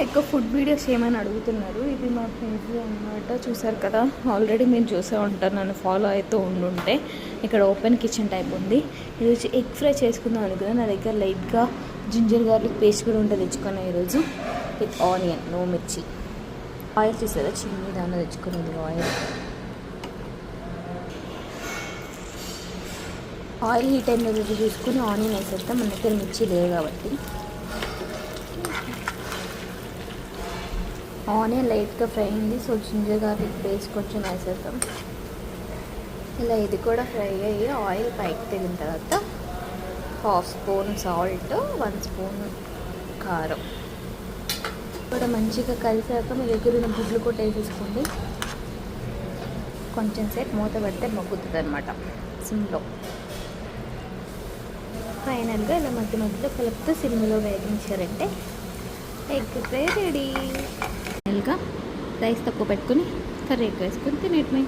ఎక్కువ food videos ఏమైనా అడుగుతున్నారు. ఇది మా పేజ్ అన్నమాట, చూసారు కదా. ఆల్రెడీ మీరు చూసే ఉంటారు, నన్ను ఫాలో అవుతూ ఉండుంటే. ఇక్కడ ఓపెన్ కిచెన్ టైప్ ఉంది. ఈరోజు ఎగ్ ఫ్రై చేసుకుందాం అనుకున్నా. నా దగ్గర లైట్గా జింజర్ గార్లిక్ పేస్ట్ కూడా ఉంటుంది, తెచ్చుకున్నా ఈరోజు. విత్ ఆనియన్, నో మిర్చి. ఆయిల్ చూసారా, చిన్ని దాన్ని తెచ్చుకునేది ఆయిల్ హీట్ అయిన రోజు చూసుకొని ఆనియన్ వేసేస్తాం. మన దగ్గర మిర్చి లేదు కాబట్టి. ఆనియన్ లైట్గా ఫ్రై అయింది, సో జింజర్ గార్లిక్ పేస్ట్ కొంచెం వేసేద్దాం. ఇలా ఇది కూడా ఫ్రై అయ్యి ఆయిల్ పైకి తగిన తర్వాత 1/2 స్పూన్ సాల్ట్, 1 స్పూన్ కారం కూడా మంచిగా కలిసాక మీ దగ్గర ఉన్న గుడ్లు కూడా వేసేసుకోండి. కొంచెం సేపు మూత పెడితే మగ్గుతుంది అనమాట సిమ్లో. ఫైనల్గా ఇలా మధ్య మధ్యలో కలుపుతూ సిమ్లో వేగించారంటే ఎగ్ ఫ్రై రెడీ. ఫైనల్గా రైస్ తక్కువ పెట్టుకుని కర్రీ ఎక్కువ వేసుకొని తినేటమే.